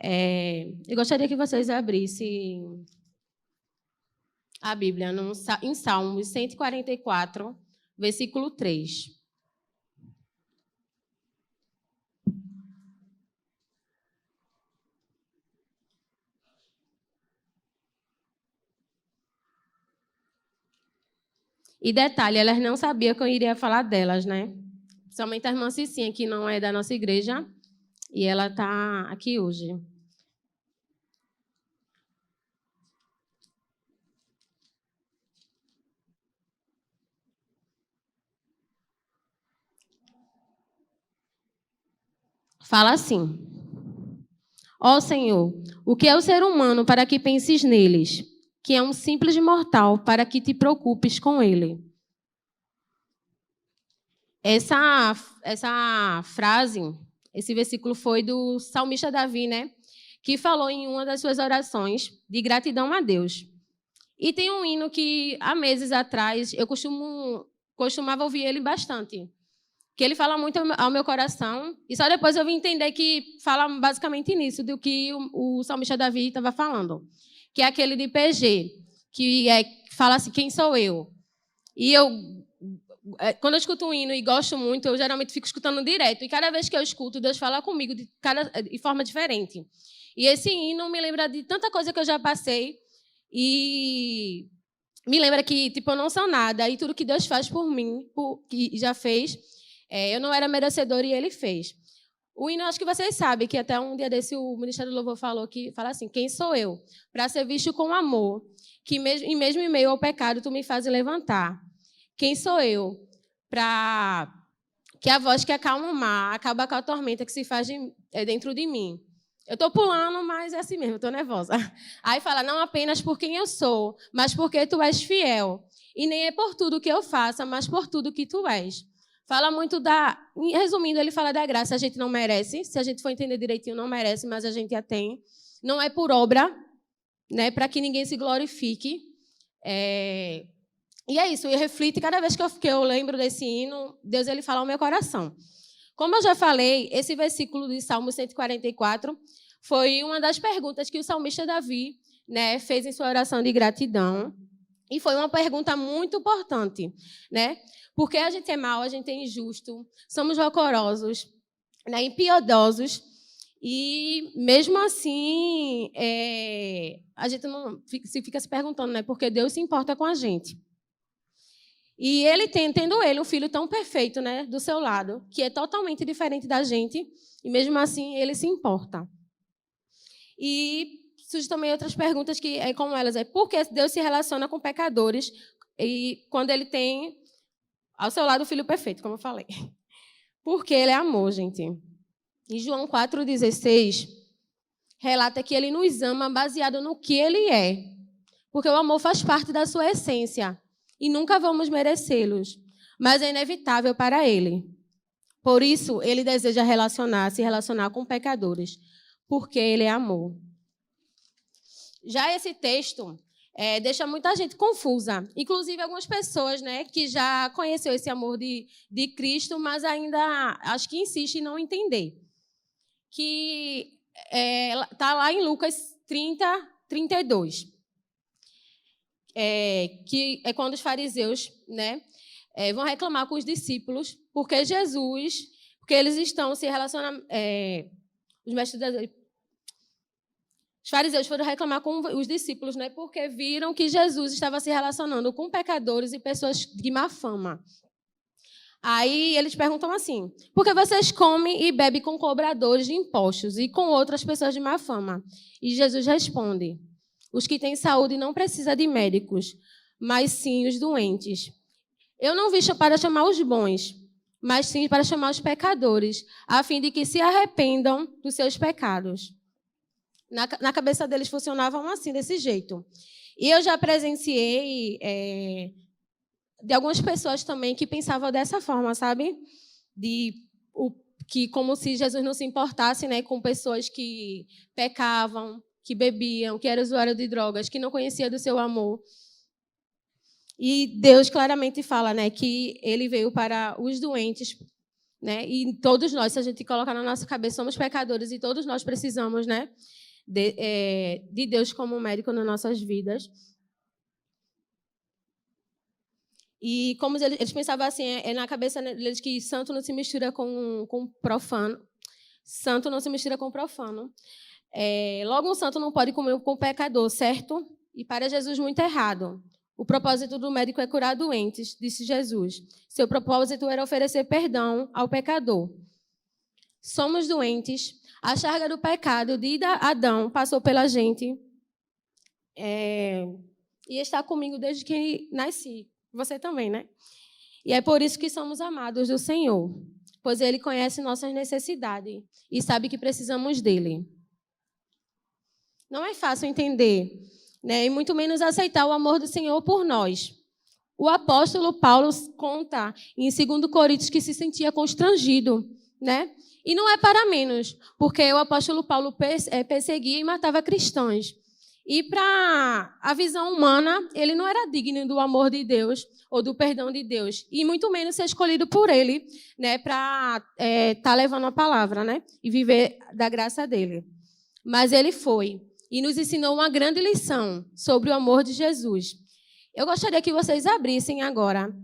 Eu gostaria que vocês abrissem a Bíblia em Salmos 144, versículo 3. E detalhe, elas não sabiam que eu iria falar delas, né? Somente a irmã Cicinha, que não é da nossa igreja, e ela está aqui hoje. Fala assim: Ó Senhor, o que é o ser humano para que penses neles, que é um simples mortal para que te preocupes com ele? Essa frase, esse versículo foi do salmista Davi, né? Que falou em uma das suas orações de gratidão a Deus. E tem um hino que, há meses atrás, eu costumava ouvir ele bastante. Que ele fala muito ao meu coração. E só depois eu vim entender que fala basicamente nisso, do que o salmista Davi estava falando. Que é aquele de PG, que fala assim, quem sou eu? E quando eu escuto um hino e gosto muito, eu geralmente fico escutando direto. E cada vez que eu escuto, Deus fala comigo de forma diferente. E esse hino me lembra de tanta coisa que eu já passei. E me lembra que eu não sou nada. E tudo que Deus faz por mim, que já fez, eu não era merecedor e Ele fez. O hino, acho que vocês sabem, que até um dia desse o Ministério do Louvor fala assim, quem sou eu? Para ser visto com amor, que mesmo em meio ao pecado, tu me fazes levantar. Quem sou eu? Para que a voz que acalma o mar, acaba com a tormenta que se faz dentro de mim. Eu estou pulando, mas é assim mesmo, estou nervosa. Aí fala, não apenas por quem eu sou, mas porque tu és fiel. E nem é por tudo que eu faça, mas por tudo que tu és. Fala muito resumindo, ele fala da graça. A gente não merece, se a gente for entender direitinho, não merece, mas a gente a tem. Não é por obra, né, para que ninguém se glorifique. E é isso, eu reflito, e cada vez que eu lembro desse hino, Deus ele fala ao meu coração. Como eu já falei, esse versículo de Salmo 144 foi uma das perguntas que o salmista Davi, né, fez em sua oração de gratidão. E foi uma pergunta muito importante, né? Porque a gente é mau, a gente é injusto, somos rancorosos, né, impiedosos, e mesmo assim a gente não fica se perguntando, né? Porque Deus se importa com a gente. E ele tendo um filho tão perfeito, né, do seu lado, que é totalmente diferente da gente, e mesmo assim ele se importa. E surgem também outras perguntas que como elas por que Deus se relaciona com pecadores e quando ele tem ao seu lado o filho perfeito, como eu falei? Porque ele é amor, gente. Em João 4,16 relata que ele nos ama baseado no que ele é, porque o amor faz parte da sua essência. E nunca vamos merecê-los, mas é inevitável para ele. Por isso, ele deseja se relacionar com pecadores, porque ele é amor. Já esse texto deixa muita gente confusa, inclusive algumas pessoas, né, que já conheceu esse amor de Cristo, mas ainda acho que insiste em não entender. Que está lá em Lucas 30, 32. Que é quando os fariseus, né, vão reclamar com os discípulos, porque eles estão se relacionando, os fariseus foram reclamar com os discípulos, né, porque viram que Jesus estava se relacionando com pecadores e pessoas de má fama. Aí eles perguntam assim, por que vocês comem e bebem com cobradores de impostos e com outras pessoas de má fama? E Jesus responde, os que têm saúde não precisam de médicos, mas sim os doentes. Eu não vim para chamar os bons, mas sim para chamar os pecadores, a fim de que se arrependam dos seus pecados. Na cabeça deles funcionavam assim, desse jeito. E eu já presenciei de algumas pessoas também que pensavam dessa forma, sabe? Que como se Jesus não se importasse, né, com pessoas que pecavam, que bebiam, que eram usuários de drogas, que não conhecia do seu amor. E Deus claramente fala, né, que ele veio para os doentes, né? E todos nós, se a gente colocar na nossa cabeça, somos pecadores e todos nós precisamos, né, de Deus como médico nas nossas vidas. E como eles pensavam assim, na cabeça deles que santo não se mistura com profano. Santo não se mistura com profano. Logo, um santo não pode comer com pecador, certo? E para Jesus, muito errado. O propósito do médico é curar doentes, disse Jesus. Seu propósito era oferecer perdão ao pecador. Somos doentes. A charga do pecado de Adão passou pela gente. E está comigo desde que nasci. Você também, né? E é por isso que somos amados do Senhor, pois Ele conhece nossas necessidades e sabe que precisamos dEle. Não é fácil entender, né? E muito menos aceitar o amor do Senhor por nós. O apóstolo Paulo conta em 2 Coríntios que se sentia constrangido, né? E não é para menos, porque o apóstolo Paulo perseguia e matava cristãos. E para a visão humana, ele não era digno do amor de Deus ou do perdão de Deus, e muito menos ser escolhido por ele, né, para estar levando a palavra, né, e viver da graça dele. Mas ele foi e nos ensinou uma grande lição sobre o amor de Jesus. Eu gostaria que vocês abrissem agora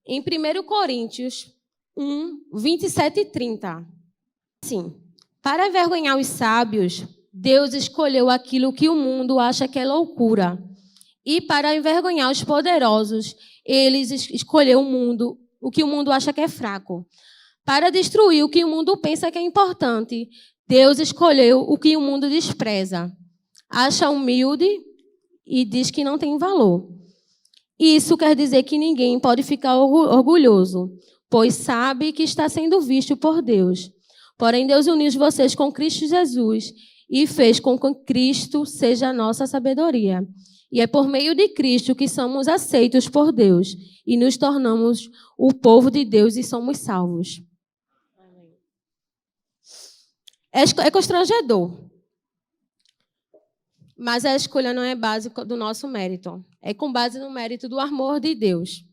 em 1 Coríntios 1, 27 e 30. Sim. Para envergonhar os sábios, Deus escolheu aquilo que o mundo acha que é loucura. E para envergonhar os poderosos, Ele escolheu o que o mundo acha que é fraco. Para destruir o que o mundo pensa que é importante, Deus escolheu o que o mundo despreza. Acha humilde e diz que não tem valor. Isso quer dizer que ninguém pode ficar orgulhoso, pois sabe que está sendo visto por Deus. Porém, Deus uniu vocês com Cristo Jesus e fez com que Cristo seja a nossa sabedoria. E é por meio de Cristo que somos aceitos por Deus e nos tornamos o povo de Deus e somos salvos. É constrangedor, mas a escolha não é base do nosso mérito. É com base no mérito do amor de Deus.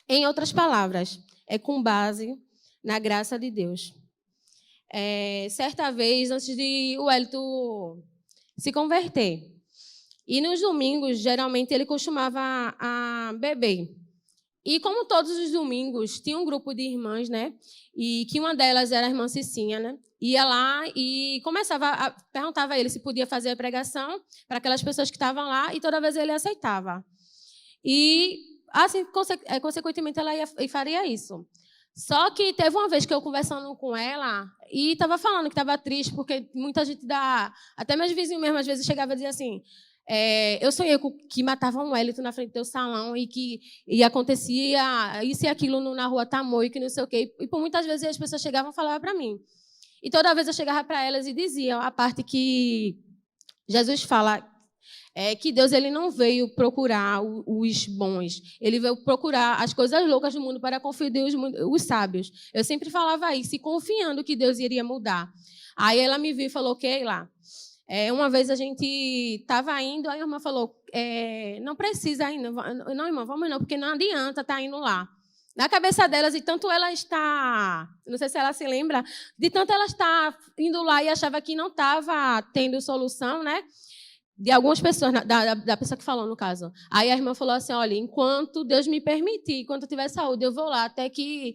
Em outras palavras, é com base na graça de Deus. Certa vez, antes de o Wellington se converter, e nos domingos, geralmente, ele costumava a beber. E como todos os domingos, tinha um grupo de irmãs, né? E que uma delas era a irmã Cicinha, né? Ia lá e perguntava a ele se podia fazer a pregação para aquelas pessoas que estavam lá, e toda vez ele aceitava. E, assim, consequentemente, ela faria isso. Só que teve uma vez que eu conversando com ela e estava falando que estava triste, porque muita gente até meus vizinhos mesmo, às vezes, chegava a dizer assim, eu sonhei que matavam um Wellington na frente do teu salão e acontecia isso e aquilo na rua Tamoio, que não sei o quê. E por muitas vezes as pessoas chegavam e falavam para mim. E toda vez eu chegava para elas e dizia a parte que Jesus fala que Deus ele não veio procurar os bons, ele veio procurar as coisas loucas do mundo para confundir os sábios. Eu sempre falava isso, e confiando que Deus iria mudar. Aí ela me viu e falou, Keila, uma vez a gente estava indo, aí a irmã falou, não precisa ir, não, irmã, vamos não, porque não adianta estar indo lá. Na cabeça delas, e tanto ela está, não sei se ela se lembra, de tanto ela está indo lá e achava que não estava tendo solução, né? De algumas pessoas, da pessoa que falou, no caso. Aí a irmã falou assim, olha, enquanto Deus me permitir, enquanto eu tiver saúde, eu vou lá até que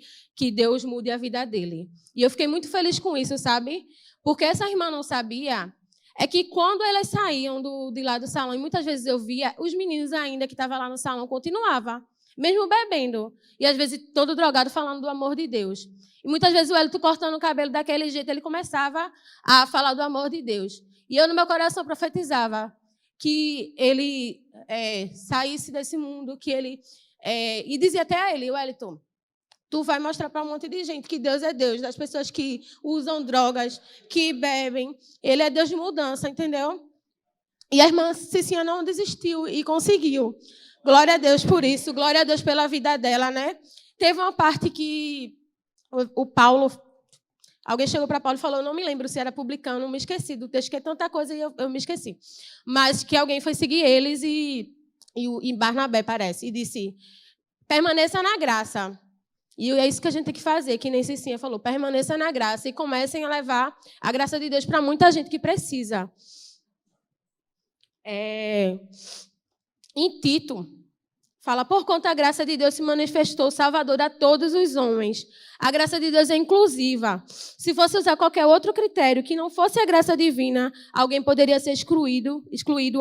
Deus mude a vida dele. E eu fiquei muito feliz com isso, sabe? Porque essa irmã não sabia, que quando elas saíam de lá do salão, e muitas vezes eu via, os meninos ainda que estavam lá no salão continuavam, mesmo bebendo. E às vezes todo drogado falando do amor de Deus. E muitas vezes o Wellington cortando o cabelo daquele jeito, ele começava a falar do amor de Deus. E eu, no meu coração, profetizava que ele saísse desse mundo, que ele... e dizia até a ele, Wellington, tu vai mostrar para um monte de gente que Deus é Deus, das pessoas que usam drogas, que bebem. Ele é Deus de mudança, entendeu? E a irmã Cicinha não desistiu e conseguiu. Glória a Deus por isso, glória a Deus pela vida dela, né? Teve uma parte que o Paulo... Alguém chegou para Paulo e falou, não me lembro se era publicano, me esqueci do texto, que é tanta coisa e eu me esqueci. Mas que alguém foi seguir eles e Barnabé, parece, e disse, permaneça na graça. E é isso que a gente tem que fazer, que nem Cicinha falou, permaneça na graça e comecem a levar a graça de Deus para muita gente que precisa. Em Tito, fala, por conta da graça de Deus se manifestou Salvador a todos os homens. A graça de Deus é inclusiva. Se fosse usar qualquer outro critério que não fosse a graça divina, alguém poderia ser excluído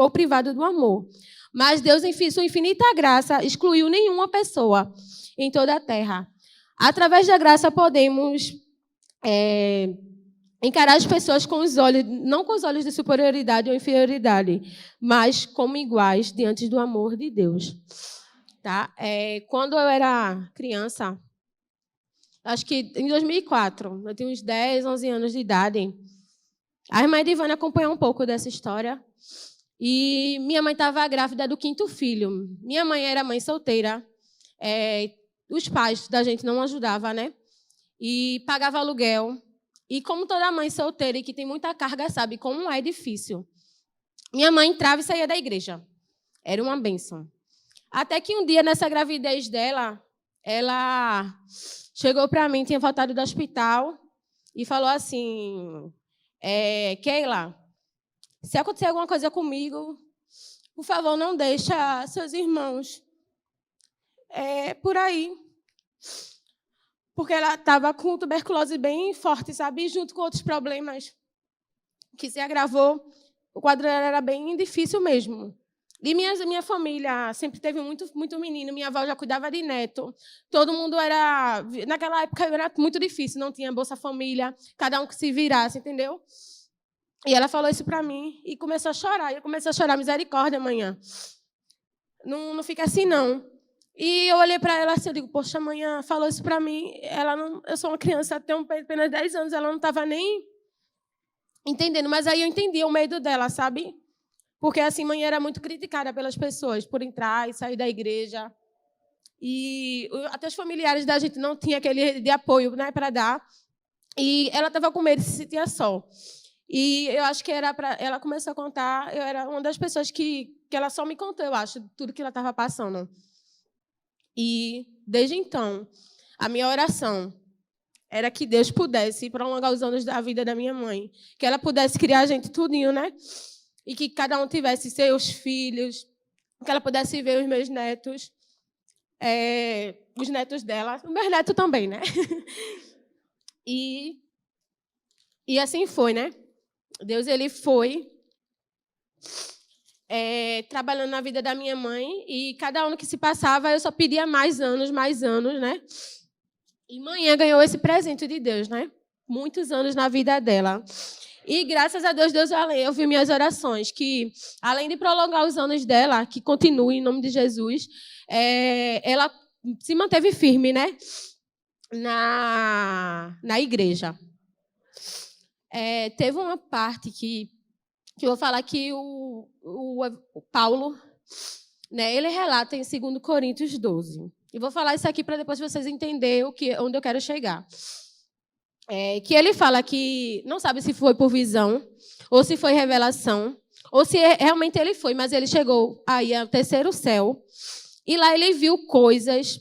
ou privado do amor. Mas Deus, em sua infinita graça, excluiu nenhuma pessoa em toda a terra. Através da graça podemos encarar as pessoas com os olhos, não com os olhos de superioridade ou inferioridade, mas como iguais diante do amor de Deus. Tá? Quando eu era criança, acho que em 2004, eu tinha uns 10, 11 anos de idade, a irmã Edivana acompanhou um pouco dessa história, e minha mãe estava grávida do 5º filho. Minha mãe era mãe solteira, os pais da gente não ajudavam, né? E pagava aluguel. E como toda mãe solteira e que tem muita carga sabe como é difícil. Minha mãe entrava e saía da igreja. Era uma bênção. Até que um dia, nessa gravidez dela, ela chegou para mim, tinha voltado do hospital, e falou assim, Keila, se acontecer alguma coisa comigo, por favor, não deixa seus irmãos por aí. Porque ela estava com tuberculose bem forte, sabe? E junto com outros problemas que se agravou, o quadro era bem difícil mesmo. E minha família sempre teve muito menino, minha avó já cuidava de neto. Todo mundo era... Naquela época era muito difícil, não tinha Bolsa Família, cada um que se virasse, entendeu? E ela falou isso para mim e começou a chorar. E eu comecei a chorar, misericórdia, amanhã. Não fica assim, não. E eu olhei para ela assim, eu digo, poxa, a manhã falou isso para mim. Eu sou uma criança, tenho apenas 10 anos, ela não estava nem entendendo. Mas aí eu entendi o medo dela, sabe? Porque assim, mãe era muito criticada pelas pessoas por entrar e sair da igreja. E até os familiares da gente não tinham aquele de apoio, né, para dar. E ela estava com medo de se sentir só. E eu acho que ela começou a contar, eu era uma das pessoas que ela só me contou, eu acho, tudo que ela estava passando. E, desde então, a minha oração era que Deus pudesse prolongar os anos da vida da minha mãe, que ela pudesse criar a gente tudinho, né? E que cada um tivesse seus filhos, que ela pudesse ver os meus netos, os netos dela, os meus netos também, né? E assim foi, né? Deus, ele foi trabalhando na vida da minha mãe, e cada ano que se passava, eu só pedia mais anos, né? E manhã ganhou esse presente de Deus, né? Muitos anos na vida dela. E, graças a Deus, Deus ouviu minhas orações, que, além de prolongar os anos dela, que continue, em nome de Jesus, ela se manteve firme, né? Na igreja. Teve uma parte que eu vou falar que o Paulo, né, ele relata em 2 Coríntios 12. E vou falar isso aqui para depois vocês entenderem onde eu quero chegar. Que ele fala que não sabe se foi por visão, ou se foi revelação, ou se realmente ele foi, mas ele chegou aí ao 3º céu, e lá ele viu coisas,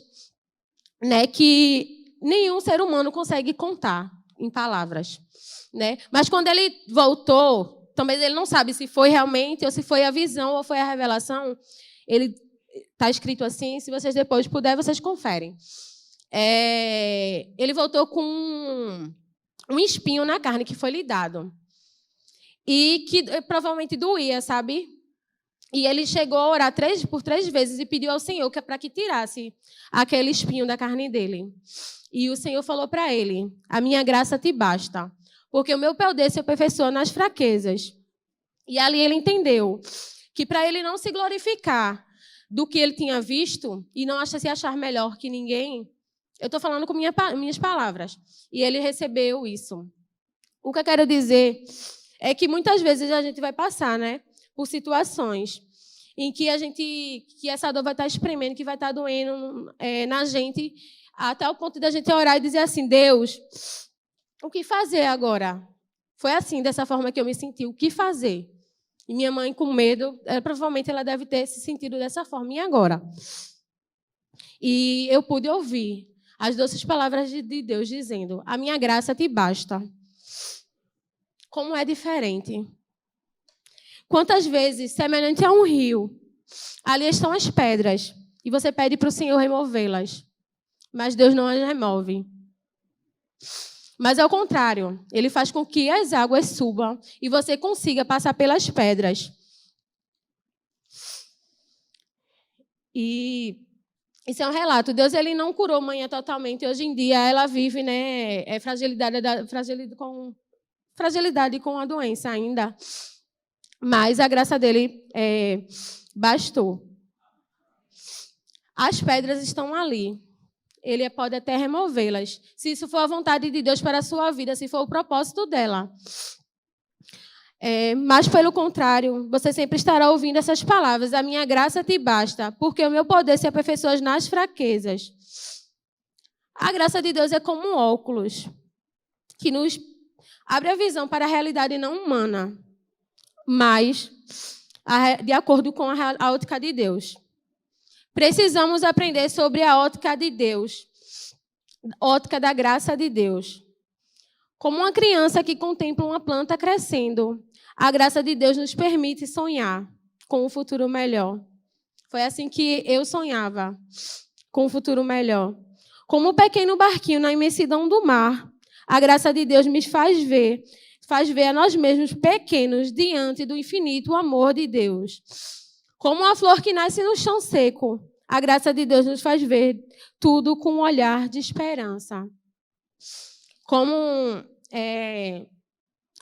né, que nenhum ser humano consegue contar em palavras. Né? Mas quando ele voltou, também ele não sabe se foi realmente, ou se foi a visão, ou foi a revelação. Ele está escrito assim, se vocês depois puderem, vocês conferem. Ele voltou com um espinho na carne que foi lhe dado. E que provavelmente doía, sabe? E ele chegou a orar por 3 vezes e pediu ao Senhor para que tirasse aquele espinho da carne dele. E o Senhor falou para ele, a minha graça te basta, porque o meu poder se aperfeiçoa nas fraquezas. E ali ele entendeu que, para ele não se glorificar do que ele tinha visto e não se achar melhor que ninguém, eu estou falando com minhas palavras, e ele recebeu isso. O que eu quero dizer é que muitas vezes a gente vai passar, né, por situações em que essa dor vai estar espremendo, que vai estar doendo na gente, até o ponto de a gente orar e dizer assim, Deus, o que fazer agora? Foi assim, dessa forma que eu me senti. O que fazer? E minha mãe, com medo, provavelmente ela deve ter se sentido dessa forma. E agora? E eu pude ouvir as doces palavras de Deus dizendo: a minha graça te basta. Como é diferente. Quantas vezes, semelhante a um rio, ali estão as pedras, e você pede para o Senhor removê-las, mas Deus não as remove. Mas, ao contrário, Ele faz com que as águas subam e você consiga passar pelas pedras. E isso é um relato. Deus ele não curou Manhã totalmente. Hoje em dia, ela vive fragilidade com a doença ainda. Mas a graça dele bastou. As pedras estão ali. Ele pode até removê-las, se isso for a vontade de Deus para a sua vida, se for o propósito dela. Mas, pelo contrário, você sempre estará ouvindo essas palavras: a minha graça te basta, porque o meu poder se aperfeiçoa nas fraquezas. A graça de Deus é como um óculos que nos abre a visão para a realidade não humana, mas de acordo com a ótica de Deus. Precisamos aprender sobre a ótica de Deus, ótica da graça de Deus. Como uma criança que contempla uma planta crescendo, a graça de Deus nos permite sonhar com um futuro melhor. Foi assim que eu sonhava, com um futuro melhor. Como um pequeno barquinho na imensidão do mar, a graça de Deus me faz ver a nós mesmos pequenos diante do infinito amor de Deus. Como uma flor que nasce no chão seco, a graça de Deus nos faz ver tudo com um olhar de esperança. Como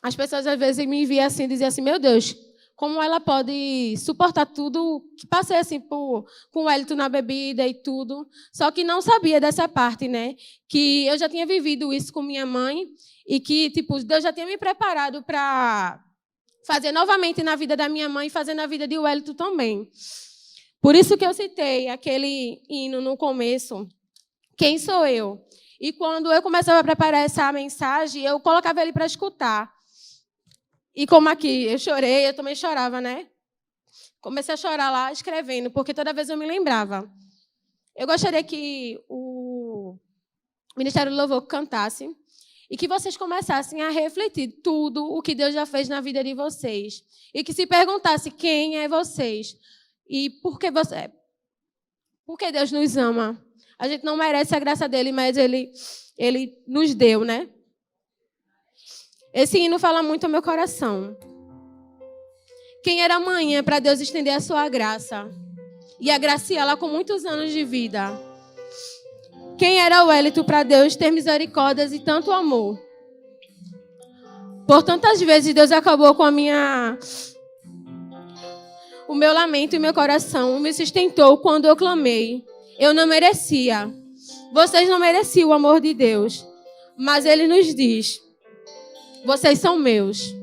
as pessoas às vezes me enviam assim, diziam assim: meu Deus, como ela pode suportar tudo que passei assim com o Wellington na bebida e tudo. Só que não sabia dessa parte, né? Que eu já tinha vivido isso com minha mãe e que Deus já tinha me preparado para fazer novamente na vida da minha mãe e fazer na vida de Wellington também. Por isso que eu citei aquele hino no começo, Quem Sou Eu? E quando eu começava a preparar essa mensagem, eu colocava ele para escutar. E como aqui eu chorei, eu também chorava, né? Comecei a chorar lá escrevendo, porque toda vez eu me lembrava. Eu gostaria que o Ministério do Louvor cantasse e que vocês começassem a refletir tudo o que Deus já fez na vida de vocês. E que se perguntasse quem é vocês e por que Deus nos ama. A gente não merece a graça dele, mas ele nos deu, né? Esse hino fala muito ao meu coração. Quem era amanhã para Deus estender a sua graça e agraciá-la com muitos anos de vida? Quem era o Wellington para Deus ter misericórdias e tanto amor? Por tantas vezes Deus acabou com o meu lamento e meu coração me sustentou quando eu clamei. Eu não merecia. Vocês não mereciam o amor de Deus. Mas Ele nos diz: vocês são meus.